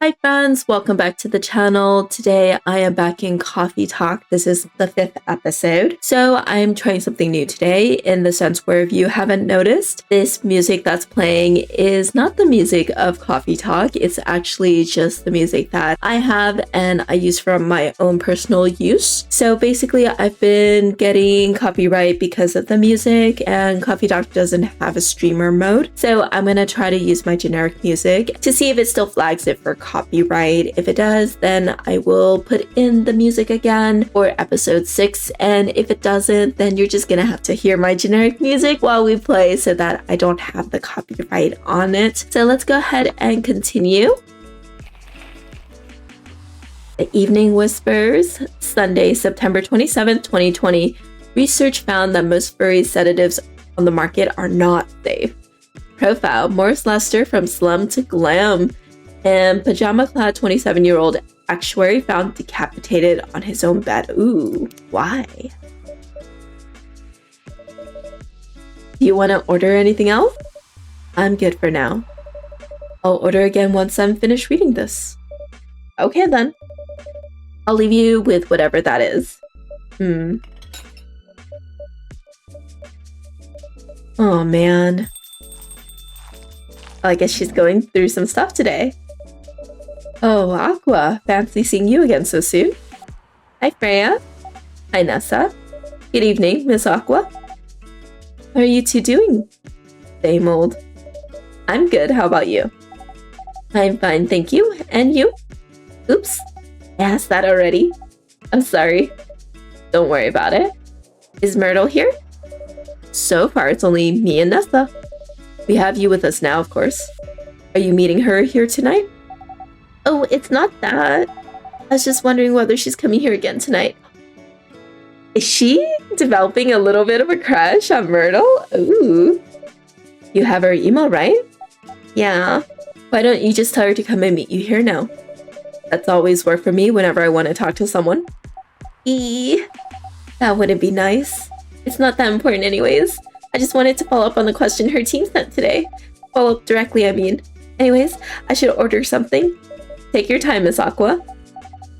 Hi friends, welcome back to the channel. Today I am back in Coffee Talk. This is the 5th episode. So I'm trying something new today in the sense where if you haven't noticed, this music that's playing is not the music of Coffee Talk. It's actually just the music that I have and I use for my own personal use. So basically I've been getting copyright because of the music and Coffee Talk doesn't have a streamer mode. So I'm going to try to use my generic music to see if it still flags it for copyright. If it does, then I will put in the music again for episode 6, and if it doesn't, then you're just gonna have to hear my generic music while we play so that I don't have the copyright on it. So let's go ahead and continue. The Evening Whispers, Sunday, September 27th, 2020. Research found that most furry sedatives on the market are not safe. Profile, Morris Lester from slum to glam. And pajama-clad 27-year-old actuary found decapitated on his own bed. Ooh, why? Do you want to order anything else? I'm good for now. I'll order again once I'm finished reading this. Okay then. I'll leave you with whatever that is. Oh man. I guess she's going through some stuff today. Oh, Aqua, fancy seeing you again so soon. Hi, Freya. Hi, Nessa. Good evening, Miss Aqua. How are you two doing? Same old. I'm good, how about you? I'm fine, thank you. And you? Oops, I asked that already. I'm sorry. Don't worry about it. Is Myrtle here? So far, it's only me and Nessa. We have you with us now, of course. Are you meeting her here tonight? Oh, it's not that. I was just wondering whether she's coming here again tonight. Is she developing a little bit of a crush on Myrtle? Ooh. You have her email, right? Yeah. Why don't you just tell her to come and meet you here now? That's always worked for me whenever I want to talk to someone. That wouldn't be nice. It's not that important anyways. I just wanted to follow up on the question her team sent today. Follow up directly, I mean. Anyways, I should order something. Take your time, Miss Aqua.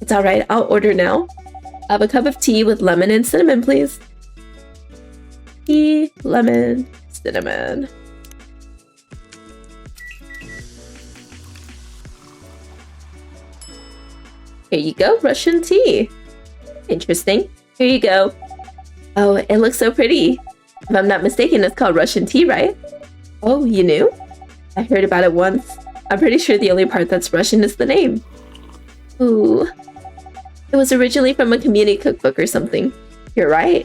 It's alright, I'll order now. Have a cup of tea with lemon and cinnamon, please. Tea, lemon, cinnamon. Here you go, Russian tea. Interesting. Here you go. Oh, it looks so pretty. If I'm not mistaken, it's called Russian tea, right? Oh, you knew? I heard about it once. I'm pretty sure the only part that's Russian is the name. Ooh. It was originally from a community cookbook or something. You're right.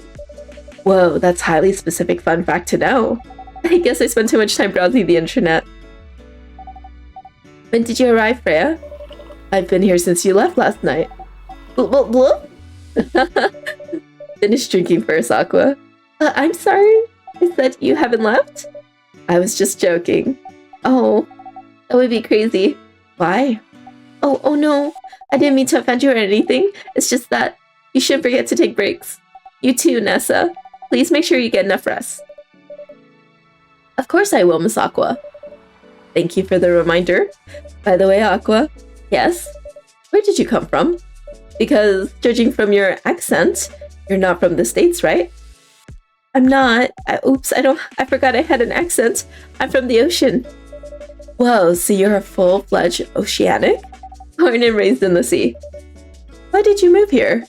Whoa, that's highly specific fun fact to know. I guess I spent too much time browsing the internet. When did you arrive, Freya? I've been here since you left last night. Bloop, bloop. Finish drinking first, Aqua. I'm sorry. I said you haven't left? I was just joking. Oh, that would be crazy. Why? Oh no. I didn't mean to offend you or anything. It's just that you shouldn't forget to take breaks. You too, Nessa. Please make sure you get enough rest. Of course I will, Miss Aqua. Thank you for the reminder. By the way, Aqua. Yes? Where did you come from? Because judging from your accent, you're not from the States, right? I'm not. Oops, I forgot I had an accent. I'm from the ocean. Whoa, so you're a full-fledged oceanic? Born and raised in the sea. Why did you move here?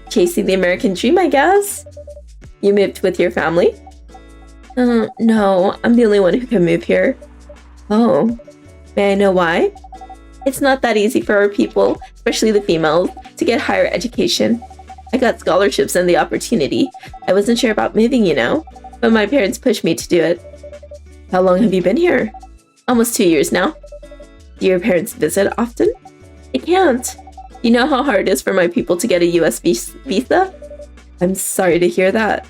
Chasing the American dream, I guess? You moved with your family? No, I'm the only one who can move here. Oh, may I know why? It's not that easy for our people, especially the females, to get higher education. I got scholarships and the opportunity. I wasn't sure about moving, you know, but my parents pushed me to do it. How long have you been here? Almost 2 years now. Do your parents visit often? I can't. You know how hard it is for my people to get a US visa? I'm sorry to hear that.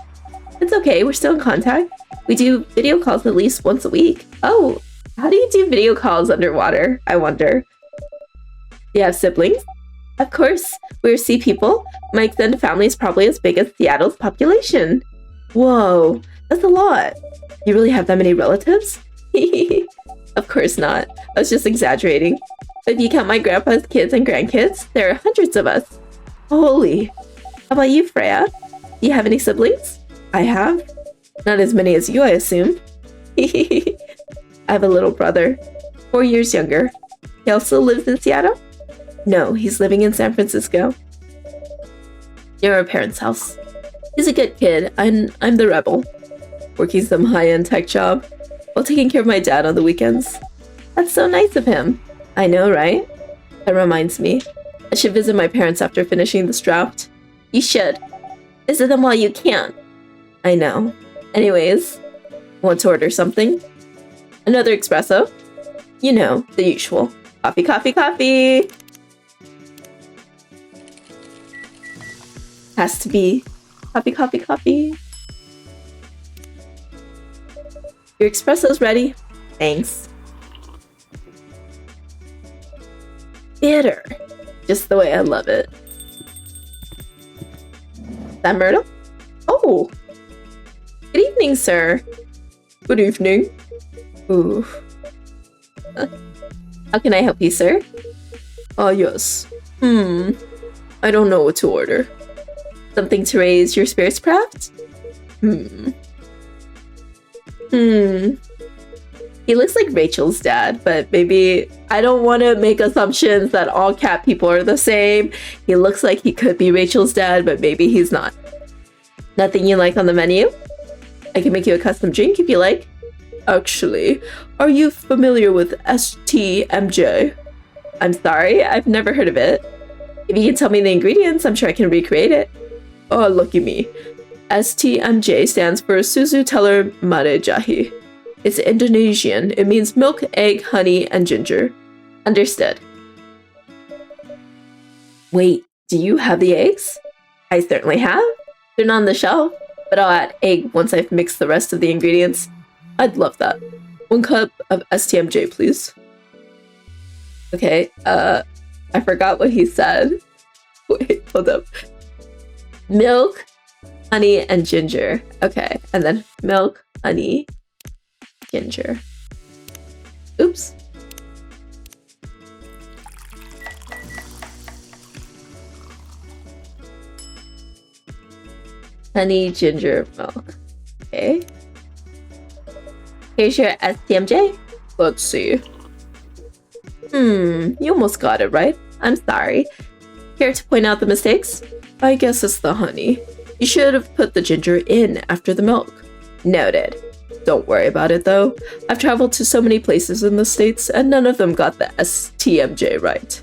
It's okay, we're still in contact. We do video calls at least once a week. Oh, how do you do video calls underwater? I wonder. Do you have siblings? Of course, we're sea people. My extended family is probably as big as Seattle's population. Whoa, that's a lot. You really have that many relatives? Of course not. I was just exaggerating. If you count my grandpa's kids and grandkids, there are hundreds of us. Holy. How about you, Freya? Do you have any siblings? I have. Not as many as you, I assume. I have a little brother, 4 years younger. He also lives in Seattle? No, he's living in San Francisco. Near our parents' house. He's a good kid, and I'm the rebel. Working some high-end tech job, while taking care of my dad on the weekends. That's so nice of him. I know, right? That reminds me. I should visit my parents after finishing this draft. You should. Visit them while you can. I know. Anyways, want to order something? Another espresso? You know, the usual. Coffee, coffee, coffee! Has to be. Coffee, coffee, coffee. Your espresso's ready. Thanks. Bitter. Just the way I love it. Is that Myrtle? Oh! Good evening, sir. Good evening. Ooh. How can I help you, sir? Yes. I don't know what to order. Something to raise your spirits, perhaps? He looks like Rachel's dad, but maybe I don't want to make assumptions that all cat people are the same. He looks like he could be Rachel's dad, but maybe he's not. Nothing you like on the menu? I can make you a custom drink if you like. Actually, are you familiar with STMJ? I'm sorry, I've never heard of it. If you can tell me the ingredients, I'm sure I can recreate it. Oh, lucky me. STMJ stands for Susu Telur Mare Jahi. It's Indonesian. It means milk, egg, honey, and ginger. Understood. Wait, do you have the eggs? I certainly have. They're not on the shelf, but I'll add egg once I've mixed the rest of the ingredients. I'd love that. 1 cup of STMJ, please. Okay, I forgot what he said. Wait, hold up. Milk, honey, and ginger. Okay, and then milk, honey, ginger. Oops. Honey, ginger, milk. Okay. Here's your STMJ. Let's see. You almost got it right. I'm sorry. Care to point out the mistakes? I guess it's the honey. You should have put the ginger in after the milk. Noted. Don't worry about it though. I've traveled to so many places in the States and none of them got the STMJ right.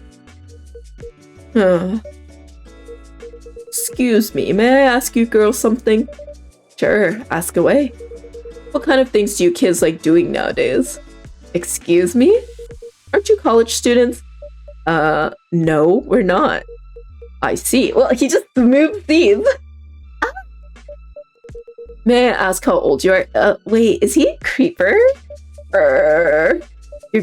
Excuse me, may I ask you girls something? Sure, ask away. What kind of things do you kids like doing nowadays? Excuse me? Aren't you college students? No, we're not. I see. Well, he just moved these. May I ask how old you are? Wait, is he a creeper? You're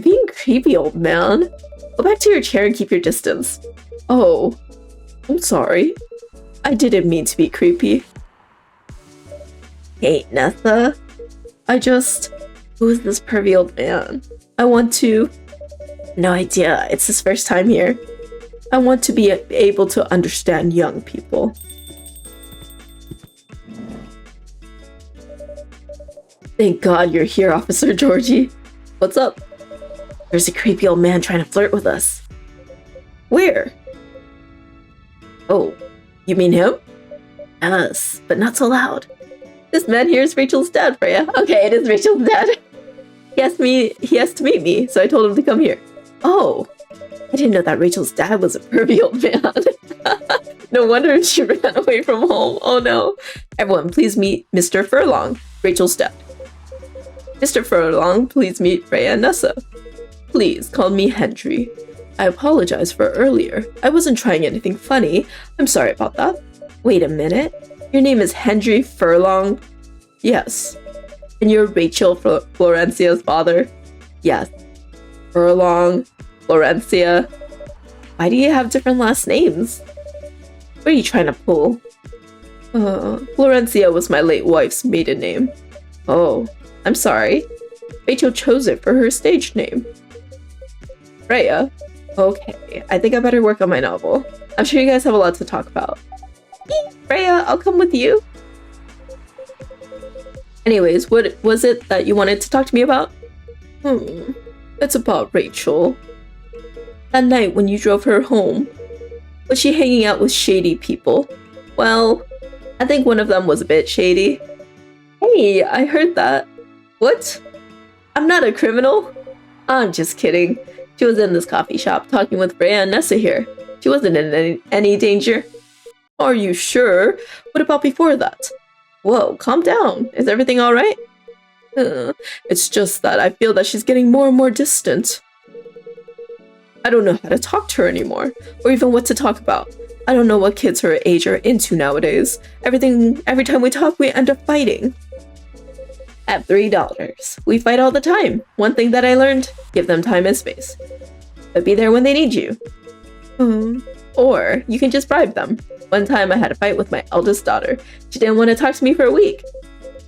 being creepy, old man. Go back to your chair and keep your distance. Oh, I'm sorry. I didn't mean to be creepy. Hey, Nessa. Who is this pervy old man? I want to... No idea, it's his first time here. I want to be able to understand young people. Thank God you're here, Officer Georgie. What's up? There's a creepy old man trying to flirt with us. Where? Oh, you mean him? Yes, but not so loud. This man here is Rachel's dad, Freya. Okay, it is Rachel's dad. He has to meet me, so I told him to come here. Oh, I didn't know that Rachel's dad was a pervy old man. No wonder she ran away from home. Oh no. Everyone, please meet Mr. Furlong, Rachel's dad. Mr. Furlong, please meet Freya and Nessa. Please call me Henry. I apologize for earlier. I wasn't trying anything funny. I'm sorry about that. Wait a minute. Your name is Henry Furlong? Yes. And you're Rachel Florencia's father? Yes. Furlong, Florencia. Why do you have different last names? What are you trying to pull? Florencia was my late wife's maiden name. Oh, I'm sorry. Rachel chose it for her stage name. Freya, Okay, I think I better work on my novel. I'm sure you guys have a lot to talk about. Freya, I'll come with you. Anyways, what was it that you wanted to talk to me about? It's about Rachel. That night when you drove her home, was she hanging out with shady people? Well, I think one of them was a bit shady. Hey, I heard that. What? I'm not a criminal. I'm just kidding. She was in this coffee shop talking with Freya and Nessa here. She wasn't in any danger. Are you sure? What about before that? Whoa, calm down. Is everything alright? It's just that I feel that she's getting more and more distant. I don't know how to talk to her anymore, or even what to talk about. I don't know what kids her age are into nowadays. Every time we talk, we end up fighting. At $3, we fight all the time. One thing that I learned, give them time and space. But be there when they need you. Or you can just bribe them. One time I had a fight with my eldest daughter. She didn't want to talk to me for a week.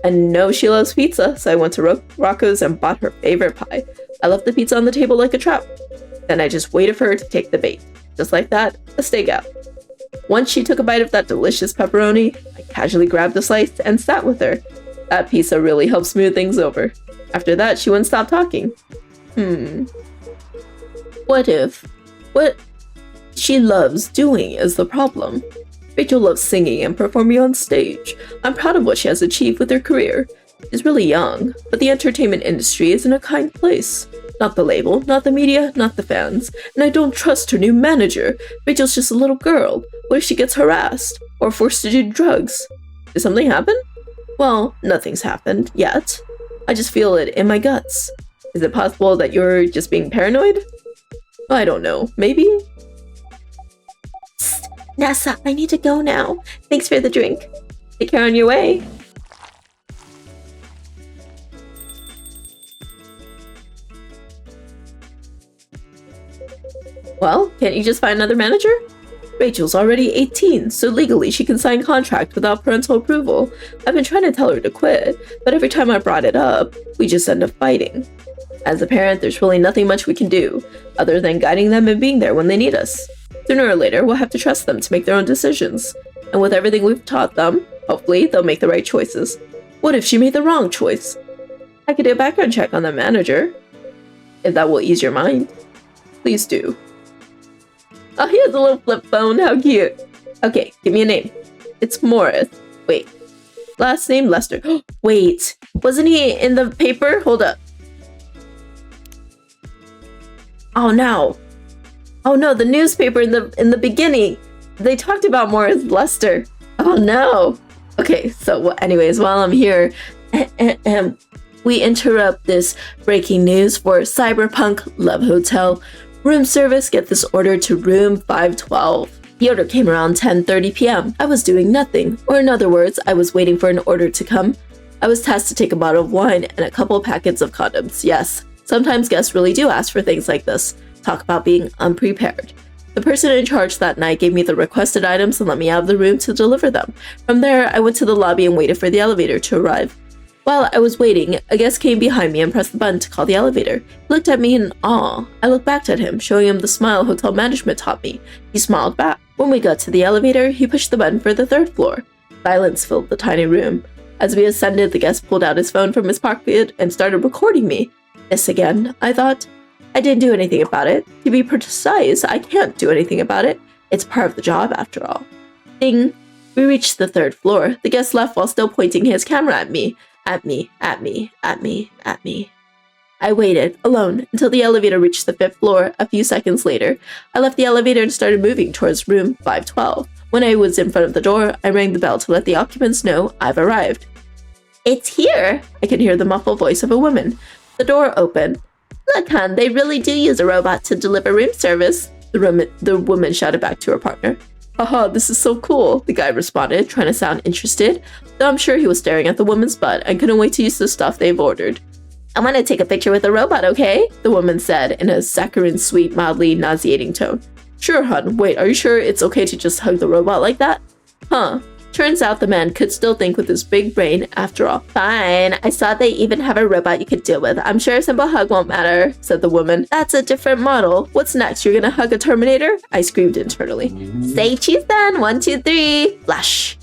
I know she loves pizza, so I went to Rocco's and bought her favorite pie. I left the pizza on the table like a trap. Then I just waited for her to take the bait. Just like that, a stakeout. Once she took a bite of that delicious pepperoni, I casually grabbed a slice and sat with her. That pizza really helped smooth things over. After that, she wouldn't stop talking. What she loves doing is the problem. Rachel loves singing and performing on stage. I'm proud of what she has achieved with her career. She's really young, but the entertainment industry isn't a kind place. Not the label, not the media, not the fans. And I don't trust her new manager. Rachel's just a little girl. What if she gets harassed? Or forced to do drugs? Did something happen? Well, nothing's happened, yet. I just feel it in my guts. Is it possible that you're just being paranoid? I don't know. Maybe? Psst, Nessa, I need to go now. Thanks for the drink. Take care on your way. Well, can't you just find another manager? Rachel's already 18, so legally she can sign contract without parental approval. I've been trying to tell her to quit, but every time I brought it up, we just end up fighting. As a parent, there's really nothing much we can do, other than guiding them and being there when they need us. Sooner or later, we'll have to trust them to make their own decisions. And with everything we've taught them, hopefully they'll make the right choices. What if she made the wrong choice? I could do a background check on the manager. If that will ease your mind. Please do. Oh, he has a little flip phone. How cute. Okay, give me a name. It's Morris. Wait. Last name Lester. Wait. Wasn't he in the paper? Hold up. Oh no. Oh no, the newspaper in the beginning. They talked about Morris Lester. Oh no. Okay, so anyways, while I'm here, we interrupt this breaking news for Cyberpunk Love Hotel. Room service, get this order to room 512. The order came around 10:30 p.m. I was doing nothing, or in other words, I was waiting for an order to come. I was tasked to take a bottle of wine and a couple packets of condoms. Yes, sometimes guests really do ask for things like this. Talk about being unprepared. The person in charge that night gave me the requested items and let me out of the room to deliver them. From there, I went to the lobby and waited for the elevator to arrive. While I was waiting, a guest came behind me and pressed the button to call the elevator. He looked at me in awe. I looked back at him, showing him the smile hotel management taught me. He smiled back. When we got to the elevator, he pushed the button for the 3rd floor. Silence filled the tiny room. As we ascended, the guest pulled out his phone from his pocket and started recording me. This again, I thought. I didn't do anything about it. To be precise, I can't do anything about it. It's part of the job, after all. Ding! We reached the 3rd floor. The guest left while still pointing his camera at me. At me. I waited, alone, until the elevator reached the 5th floor. A few seconds later, I left the elevator and started moving towards room 512. When I was in front of the door, I rang the bell to let the occupants know I've arrived. It's here! I could hear the muffled voice of a woman. The door opened. Look, hon, they really do use a robot to deliver room service, the woman shouted back to her partner. Haha, this is so cool, the guy responded, trying to sound interested, though I'm sure he was staring at the woman's butt and couldn't wait to use the stuff they've ordered. I want to take a picture with the robot, okay? The woman said in a saccharine, sweet, mildly nauseating tone. Sure, hun. Wait, are you sure it's okay to just hug the robot like that? Huh. Turns out the man could still think with his big brain after all. Fine, I saw they even have a robot you could deal with. I'm sure a simple hug won't matter, said the woman. That's a different model. What's next? You're gonna hug a Terminator? I screamed internally. Say cheese then. 1, 2, 3. Flash.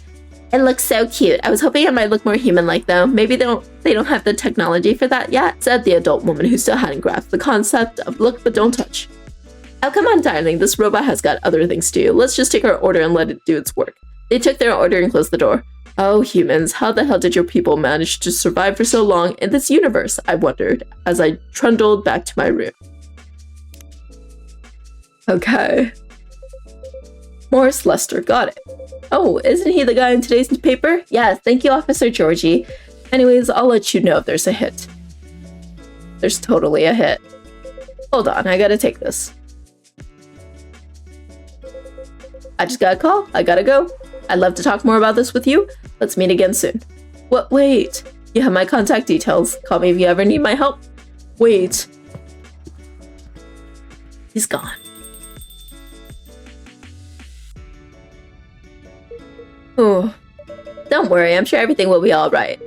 It looks so cute. I was hoping it might look more human-like though. Maybe they don't have the technology for that yet, said the adult woman who still hadn't grasped the concept of look but don't touch. Oh, come on, darling. This robot has got other things to do. Let's just take our order and let it do its work. They took their order and closed the door. Oh, humans, how the hell did your people manage to survive for so long in this universe? I wondered as I trundled back to my room. Okay. Morris Lester, got it. Oh, isn't he the guy in today's paper? Yes, thank you, Officer Georgie. Anyways, I'll let you know if there's a hit. There's totally a hit. Hold on, I gotta take this. I just got a call. I gotta go. I'd love to talk more about this with you. Let's meet again soon. What? Wait. You have my contact details. Call me if you ever need my help. Wait. He's gone. Oh. Don't worry. I'm sure everything will be all right.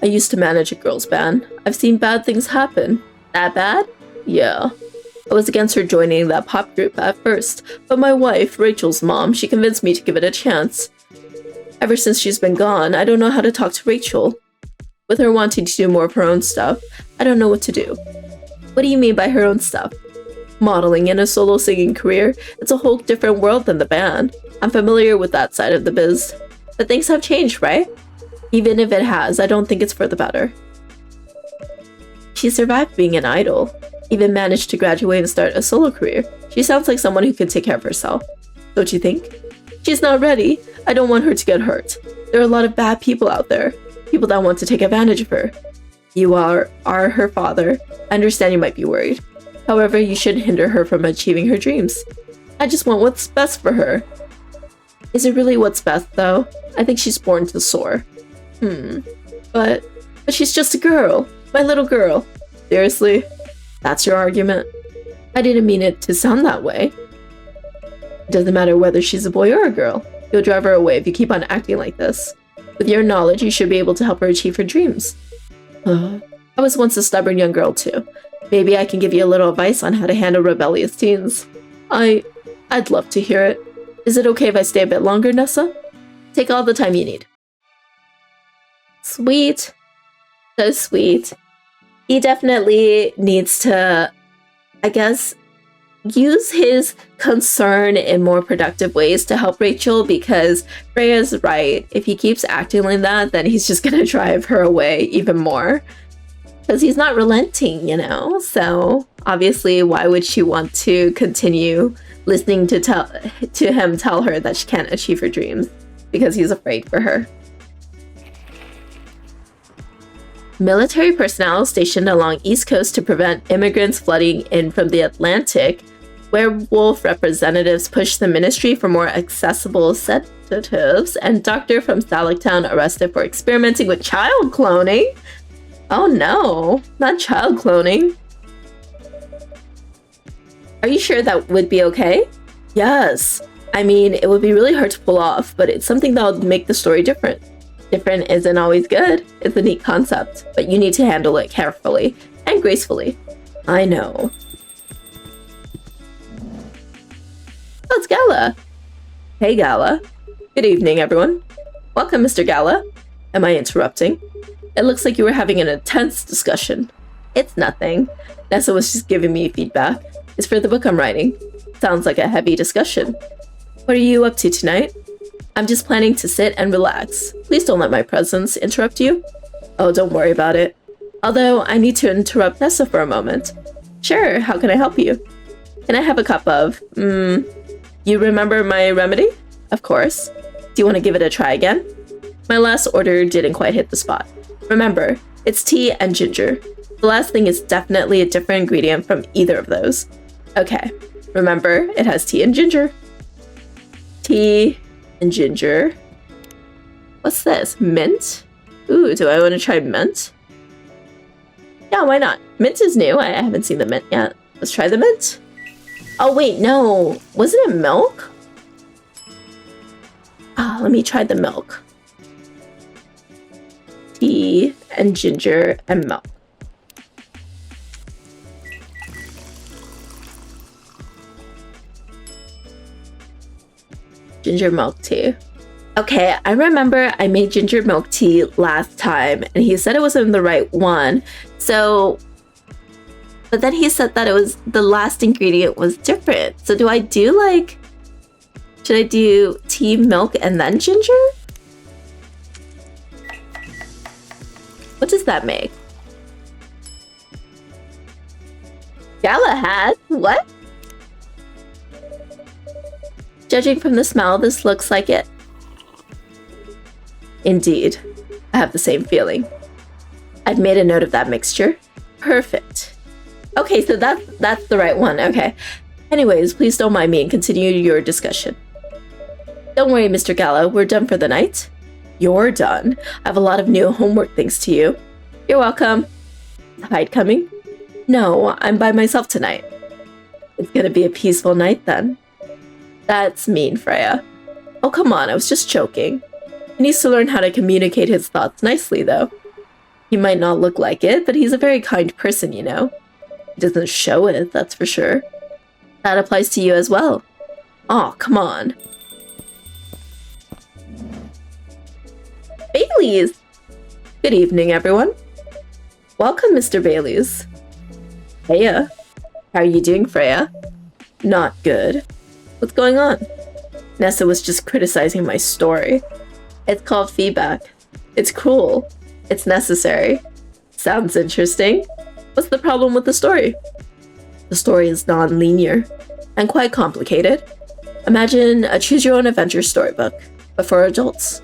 I used to manage a girls' band. I've seen bad things happen. That bad? Yeah. I was against her joining that pop group at first, but my wife, Rachel's mom, she convinced me to give it a chance. Ever since she's been gone, I don't know how to talk to Rachel. With her wanting to do more of her own stuff, I don't know what to do. What do you mean by her own stuff? Modeling and a solo singing career, it's a whole different world than the band. I'm familiar with that side of the biz. But things have changed, right? Even if it has, I don't think it's for the better. She survived being an idol. Even managed to graduate and start a solo career. She sounds like someone who could take care of herself. Don't you think? She's not ready. I don't want her to get hurt. There are a lot of bad people out there. People that want to take advantage of her. You are her father. I understand you might be worried. However, you shouldn't hinder her from achieving her dreams. I just want what's best for her. Is it really what's best, though? I think she's born to soar. But she's just a girl. My little girl. Seriously? That's your argument? I didn't mean it to sound that way. It doesn't matter whether she's a boy or a girl. You'll drive her away if you keep on acting like this. With your knowledge, you should be able to help her achieve her dreams. I was once a stubborn young girl too. Maybe I can give you a little advice on how to handle rebellious teens. I'd love to hear it. Is it okay if I stay a bit longer, Nessa? Take all the time you need. Sweet. So sweet. He definitely needs to, I guess, use his concern in more productive ways to help Rachel, because Freya's right. If he keeps acting like that, then he's just gonna drive her away even more. Because he's not relenting, you know? So obviously, why would she want to continue listening to him tell her that she can't achieve her dreams? Because he's afraid for her. Military personnel stationed along East Coast to prevent immigrants flooding in from the Atlantic. Werewolf representatives pushed the ministry for more accessible sedatives, and doctor from Salaktown arrested for experimenting with child cloning. Oh no, not child cloning. Are you sure that would be okay? Yes. I mean, it would be really hard to pull off, but it's something that would make the story different. Different isn't always good. It's a neat concept, but you need to handle it carefully and gracefully. I know. Oh, it's Gala. Hey, Gala. Good evening, everyone. Welcome, Mr. Gala. Am I interrupting? It looks like you were having an intense discussion. It's nothing. Nessa was just giving me feedback. It's for the book I'm writing. Sounds like a heavy discussion. What are you up to tonight? I'm just planning to sit and relax. Please don't let my presence interrupt you. Oh, don't worry about it. Although, I need to interrupt Nessa for a moment. Sure, how can I help you? Can I have a cup of, you remember my remedy? Of course. Do you want to give it a try again? My last order didn't quite hit the spot. Remember, it's tea and ginger. The last thing is definitely a different ingredient from either of those. Okay, remember, it has tea and ginger. Tea and ginger. What's this? Mint? Ooh, do I want to try mint? Yeah, why not? Mint is new. I haven't seen the mint yet. Let's try the mint. Oh, wait, no. Wasn't it milk? Let me try the milk. Tea and ginger and milk. Ginger milk tea. Okay, I remember I made ginger milk tea last time and he said it wasn't the right one. So, but then he said that it was the last ingredient was different. So do I do like, should I do tea, milk, and then ginger? What does that make? Galahad? What? Judging from the smell, this looks like it. Indeed. I have the same feeling. I've made a note of that mixture. Perfect. Okay, so that's the right one. Okay. Anyways, please don't mind me and continue your discussion. Don't worry, Mr. Gallo. We're done for the night. You're done. I have a lot of new homework thanks to you. You're welcome. Is Hyde coming? No, I'm by myself tonight. It's gonna be a peaceful night then. That's mean, Freya. Oh, come on, I was just joking. He needs to learn how to communicate his thoughts nicely, though. He might not look like it, but he's a very kind person, you know. He doesn't show it, that's for sure. That applies to you as well. Aw, come on. Baileys! Good evening, everyone. Welcome, Mr. Baileys. Heya. How are you doing, Freya? Not good. What's going on? Nessa was just criticizing my story. It's called feedback. It's cruel. It's necessary. Sounds interesting. What's the problem with the story? The story is non-linear and quite complicated. Imagine a choose-your-own-adventure storybook, but for adults.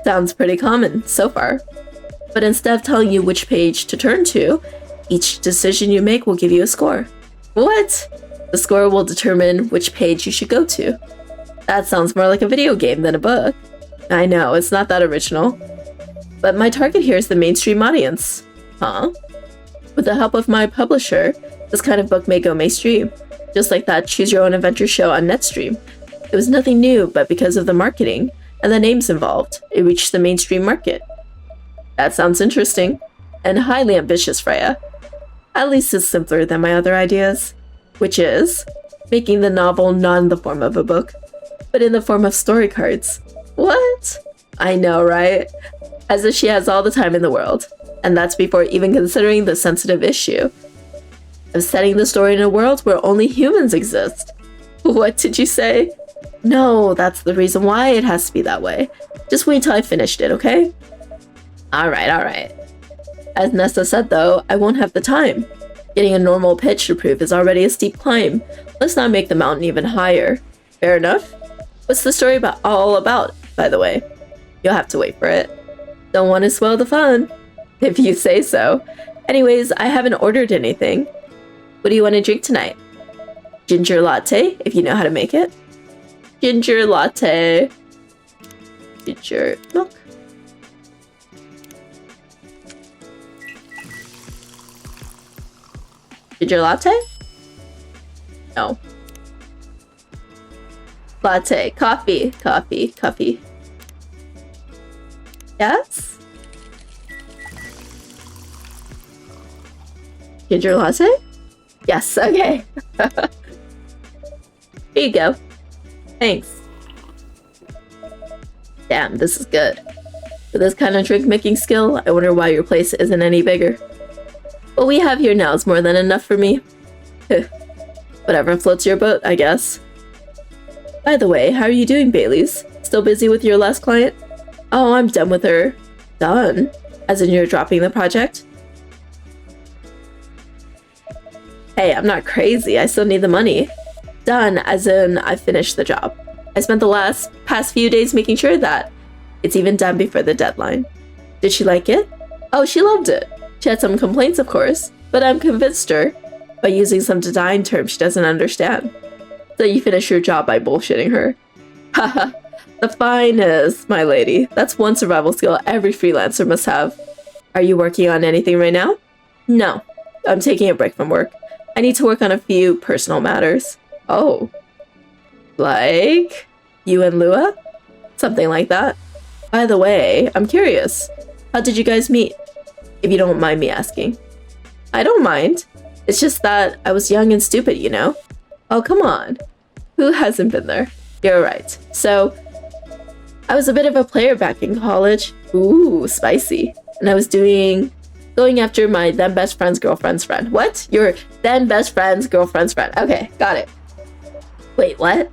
Sounds pretty common so far. But instead of telling you which page to turn to, each decision you make will give you a score. What? The score will determine which page you should go to. That sounds more like a video game than a book. I know, it's not that original. But my target here is the mainstream audience. Huh? With the help of my publisher, this kind of book may go mainstream, just like that Choose Your Own Adventure show on Netstream. It was nothing new, but because of the marketing and the names involved, it reached the mainstream market. That sounds interesting, and highly ambitious, Freya. At least it's simpler than my other ideas, which is making the novel not in the form of a book, but in the form of story cards. What? I know, right? As if she has all the time in the world, and that's before even considering the sensitive issue of setting the story in a world where only humans exist. What did you say? No, that's the reason why it has to be that way. Just wait till I finished it, okay? Alright. As Nessa said though, I won't have the time. Getting a normal pitch to prove is already a steep climb. Let's not make the mountain even higher. Fair enough? What's the story all about, by the way? You'll have to wait for it. Don't want to spoil the fun. If you say so. Anyways, I haven't ordered anything. What do you want to drink tonight? Ginger latte, if you know how to make it. Ginger latte. Ginger milk. Ginger latte? No. Latte. Coffee. Yes? Ginger latte? Yes, okay. Here you go. Thanks. Damn, this is good. With this kind of drink making skill, I wonder why your place isn't any bigger. What we have here now is more than enough for me. Whatever floats your boat, I guess. By the way, how are you doing, Baileys? Still busy with your last client? Oh, I'm done with her. Done? As in you're dropping the project? Hey, I'm not crazy. I still need the money. Done, as in I finished the job. I spent the past few days making sure that it's even done before the deadline. Did she like it? Oh, she loved it. She had some complaints, of course, but I'm convinced her by using some design terms she doesn't understand. So you finish your job by bullshitting her. Haha, the finest, my lady. That's one survival skill every freelancer must have. Are you working on anything right now? No, I'm taking a break from work. I need to work on a few personal matters. Oh. Like? You and Lua? Something like that. By the way, I'm curious. How did you guys meet? If you don't mind me asking. I don't mind. It's just that I was young and stupid, you know? Oh, come on. Who hasn't been there? You're right. So, I was a bit of a player back in college. Ooh, spicy. And I was going after my then best friend's girlfriend's friend. What? Your then best friend's girlfriend's friend. Okay, got it. Wait, what?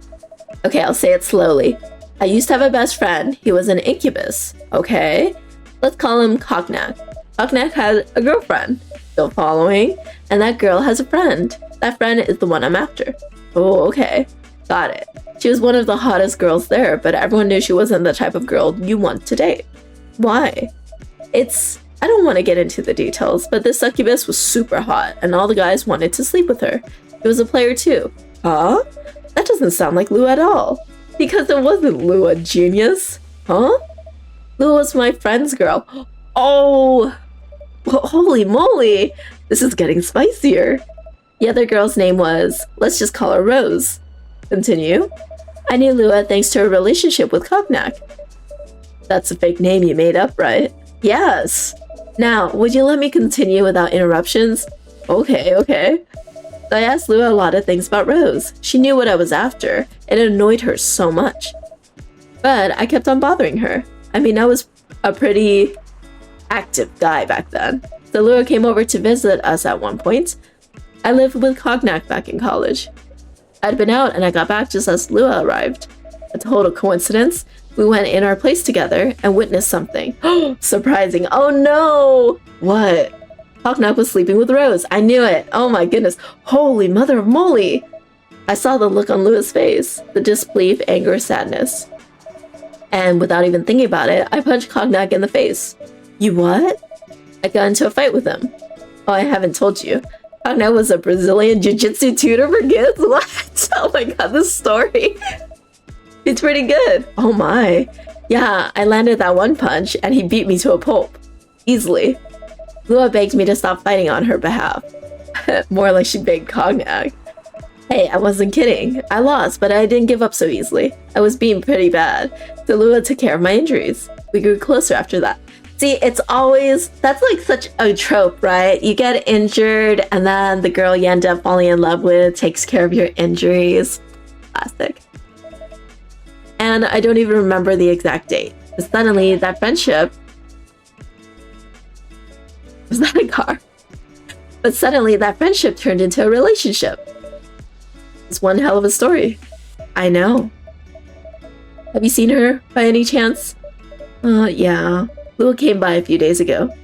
Okay, I'll say it slowly. I used to have a best friend. He was an incubus. Okay? Let's call him Cognac. Cognac had a girlfriend. Still following? And that girl has a friend. That friend is the one I'm after. Oh, okay. Got it. She was one of the hottest girls there, but everyone knew she wasn't the type of girl you want to date. Why? I don't want to get into the details, but this succubus was super hot, and all the guys wanted to sleep with her. He was a player too. Huh? That doesn't sound like Lou at all. Because it wasn't Lou, a genius. Huh? Lou was my friend's girl. Oh! Holy moly! This is getting spicier. The other girl's name was, let's just call her Rose. Continue. I knew Lua thanks to her relationship with Cognac. That's a fake name you made up, right? Yes. Now, would you let me continue without interruptions? Okay. I asked Lua a lot of things about Rose. She knew what I was after. It annoyed her so much. But I kept on bothering her. I mean, I was a pretty active guy back then. So Lua came over to visit us at one point. I lived with Cognac back in college. I'd been out and I got back just as Lua arrived. A total coincidence. We went in our place together and witnessed something. Surprising. Oh no! What? Cognac was sleeping with Rose. I knew it. Oh my goodness. Holy mother of moly! I saw the look on Lua's face. The disbelief, anger, sadness. And without even thinking about it, I punched Cognac in the face. You what? I got into a fight with him. Oh, I haven't told you. Cognac was a Brazilian jiu-jitsu tutor for kids? What? Oh my god, this story. It's pretty good. Oh my. Yeah, I landed that one punch and he beat me to a pulp. Easily. Lua begged me to stop fighting on her behalf. More like she begged Cognac. Hey, I wasn't kidding. I lost, but I didn't give up so easily. I was being pretty bad. So Lua took care of my injuries. We grew closer after that. See, it's always, that's like such a trope, right? You get injured and then the girl you end up falling in love with takes care of your injuries. Classic. And I don't even remember the exact date. But suddenly that friendship... Was that a car? But suddenly that friendship turned into a relationship. It's one hell of a story. I know. Have you seen her by any chance? Yeah. Lua came by a few days ago.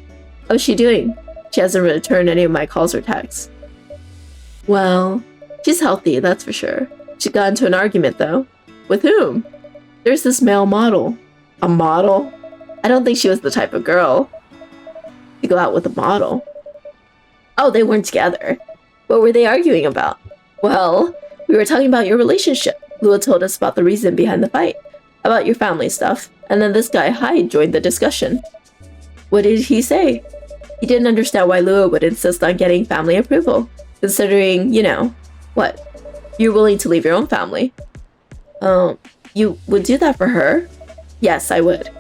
How's she doing? She hasn't returned any of my calls or texts. Well, she's healthy, that's for sure. She got into an argument, though. With whom? There's this male model. A model? I don't think she was the type of girl to go out with a model. Oh, they weren't together. What were they arguing about? Well, we were talking about your relationship. Lua told us about the reason behind the fight. About your family stuff. And then this guy Hyde joined the discussion. What did he say? He didn't understand why Lua would insist on getting family approval, considering, you know, what? You're willing to leave your own family. You would do that for her? Yes, I would.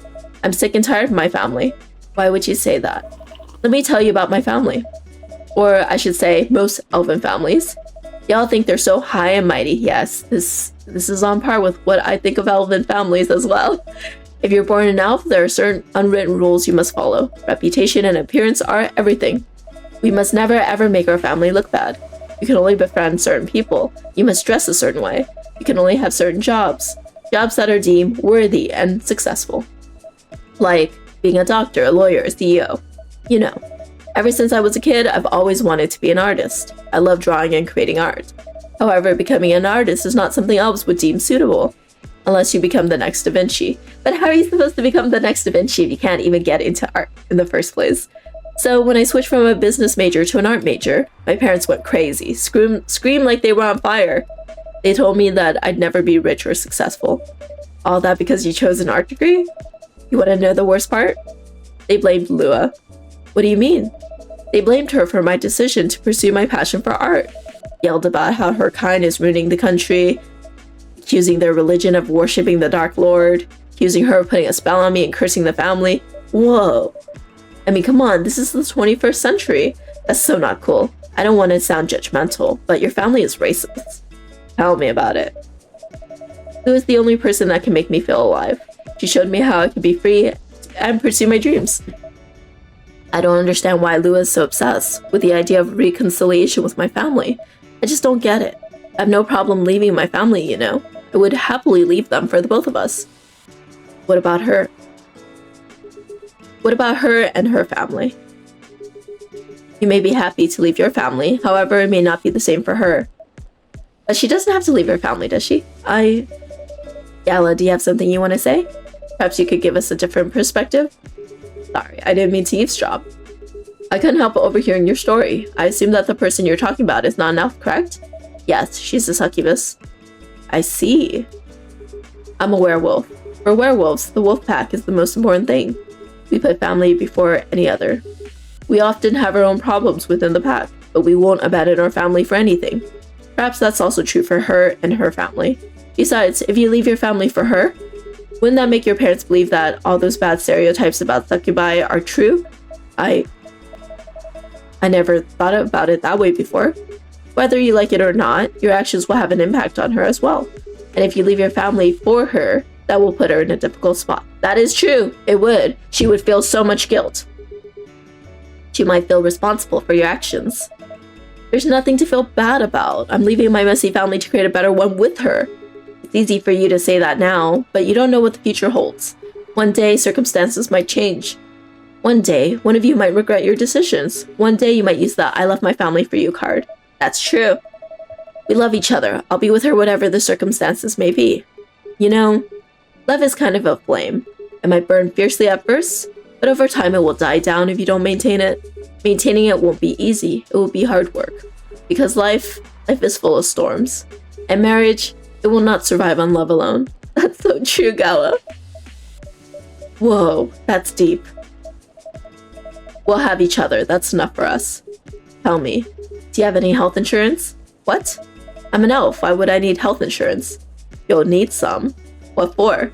I'm sick and tired of my family. Why would you say that? Let me tell you about my family. Or I should say, most elven families. Y'all think they're so high and mighty. Yes, this is on par with what I think of elven families as well. If you're born an elf, there are certain unwritten rules you must follow. Reputation and appearance are everything. We must never ever make our family look bad. You can only befriend certain people. You must dress a certain way. You can only have certain jobs. Jobs that are deemed worthy and successful. Like being a doctor, a lawyer, a CEO. You know. Ever since I was a kid, I've always wanted to be an artist. I love drawing and creating art. However, becoming an artist is not something else would deem suitable. Unless you become the next Da Vinci. But how are you supposed to become the next Da Vinci if you can't even get into art in the first place? So when I switched from a business major to an art major, my parents went crazy, screamed like they were on fire. They told me that I'd never be rich or successful. All that because you chose an art degree? You want to know the worst part? They blamed Lua. What do you mean? They blamed her for my decision to pursue my passion for art. Yelled about how her kind is ruining the country, accusing their religion of worshipping the Dark Lord. accusing her of putting a spell on me and cursing the family. Whoa. I mean, come on, this is the 21st century. That's so not cool. I don't want to sound judgmental, but your family is racist. Tell me about it. Lou is the only person that can make me feel alive. She showed me how I could be free and pursue my dreams. I don't understand why Lou is so obsessed with the idea of reconciliation with my family. I just don't get it. I have no problem leaving my family, you know. I would happily leave them for the both of us. What about her? What about her and her family? You may be happy to leave your family, however, it may not be the same for her. But she doesn't have to leave her family, does she? Gala, do you have something you want to say? Perhaps you could give us a different perspective? Sorry, I didn't mean to eavesdrop. I couldn't help but overhearing your story. I assume that the person you're talking about is not an elf, correct? Yes, she's a succubus. I see. I'm a werewolf. For werewolves, the wolf pack is the most important thing. We put family before any other. We often have our own problems within the pack, but we won't abandon our family for anything. Perhaps that's also true for her and her family. Besides, if you leave your family for her, wouldn't that make your parents believe that all those bad stereotypes about succubi are true? I never thought about it that way before. Whether you like it or not, your actions will have an impact on her as well. And if you leave your family for her, that will put her in a difficult spot. That is true. It would. She would feel so much guilt. She might feel responsible for your actions. There's nothing to feel bad about. I'm leaving my messy family to create a better one with her. It's easy for you to say that now, but you don't know what the future holds. One day, circumstances might change. One day, one of you might regret your decisions. One day, you might use the I left my family for you card. That's true. We love each other. I'll be with her whatever the circumstances may be. You know, love is kind of a flame. It might burn fiercely at first, but over time it will die down if you don't maintain it. Maintaining it won't be easy. It will be hard work. Because life is full of storms. And marriage, it will not survive on love alone. That's so true, Gala. Whoa, that's deep. We'll have each other. That's enough for us. Tell me, do you have any health insurance? What? I'm an elf. Why would I need health insurance? You'll need some. What for?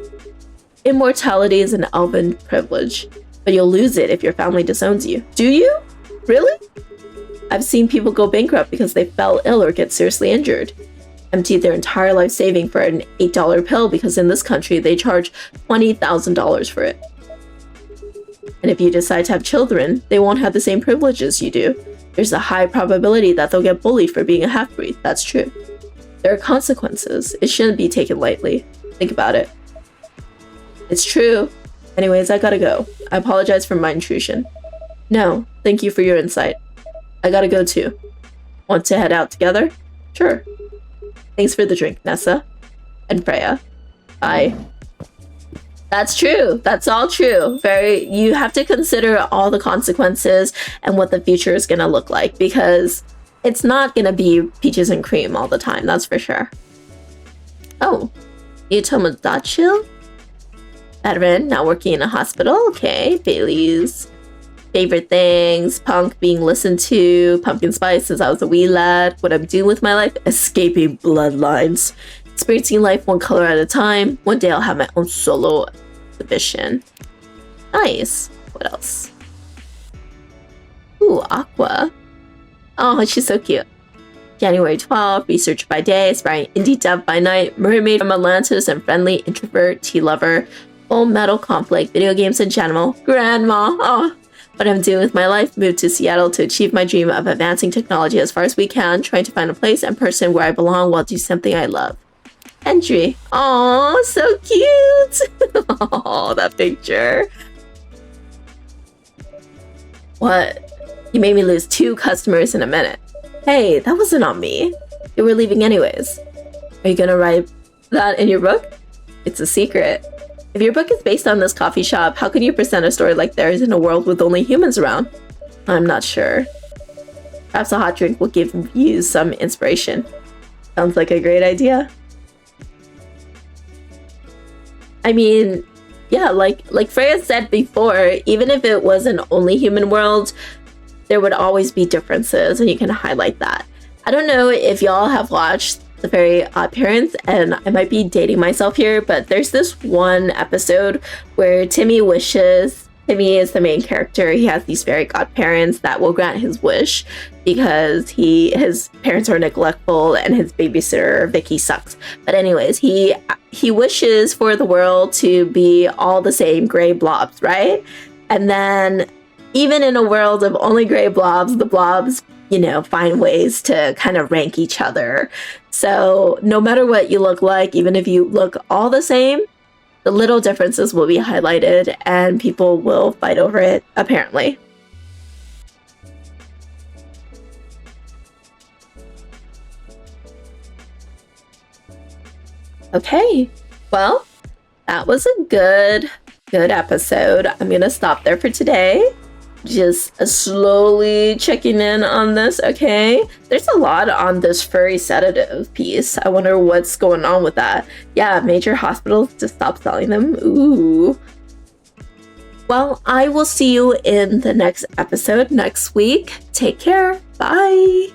Immortality is an elven privilege, but you'll lose it if your family disowns you. Do you? Really? I've seen people go bankrupt because they fell ill or get seriously injured. Emptied their entire life saving for an $8 pill because in this country they charge $20,000 for it. And if you decide to have children, they won't have the same privileges you do. There's a high probability that they'll get bullied for being a half-breed. That's true. There are consequences. It shouldn't be taken lightly. Think about it. It's true. Anyways, I gotta go. I apologize for my intrusion. No, thank you for your insight. I gotta go too. Want to head out together? Sure. Thanks for the drink, Nessa. And Freya. Bye. That's true. That's all true. You have to consider all the consequences and what the future is gonna look like, because it's not gonna be peaches and cream all the time, that's for sure. Oh, you Tomodachi? Veteran, now working in a hospital. Okay, Bailey's favorite things, punk, being listened to, pumpkin spice since I was a wee lad, what I'm doing with my life, escaping bloodlines, experiencing life one color at a time. One day I'll have my own solo exhibition. Nice. What else? Ooh, Aqua. Oh, she's so cute. January 12th, research by day, aspiring indie dev by night, mermaid from Atlantis and friendly introvert, tea lover, full metal conflict, video games in general, grandma. Oh, what I'm doing with my life, moved to Seattle to achieve my dream of advancing technology as far as we can, trying to find a place and person where I belong while do something I love. Entry. Oh, so cute. Oh, that picture. What? You made me lose 2 customers in a minute. Hey, that wasn't on me. You were leaving anyways. Are you gonna write that in your book? It's a secret. If your book is based on this coffee shop, how can you present a story like theirs in a world with only humans around? I'm not sure. Perhaps a hot drink will give you some inspiration. Sounds like a great idea. I mean, yeah, like Freya said before, even if it was an only human world, there would always be differences, and you can highlight that. I don't know if y'all have watched The Very Odd Parents, and I might be dating myself here, but there's this one episode where Timmy is the main character. He has these very godparents that will grant his wish because his parents are neglectful and his babysitter Vicky sucks. But anyways, he wishes for the world to be all the same gray blobs, right? And then even in a world of only gray blobs, the blobs, find ways to kind of rank each other. So no matter what you look like, even if you look all the same, the little differences will be highlighted and people will fight over it, apparently. Okay, well, that was a good episode. I'm gonna stop there for today. Just slowly checking in on this, okay? There's a lot on this furry sedative piece. I wonder what's going on with that. Yeah, major hospitals to stop selling them. Ooh. Well, I will see you in the next episode next week. Take care. Bye.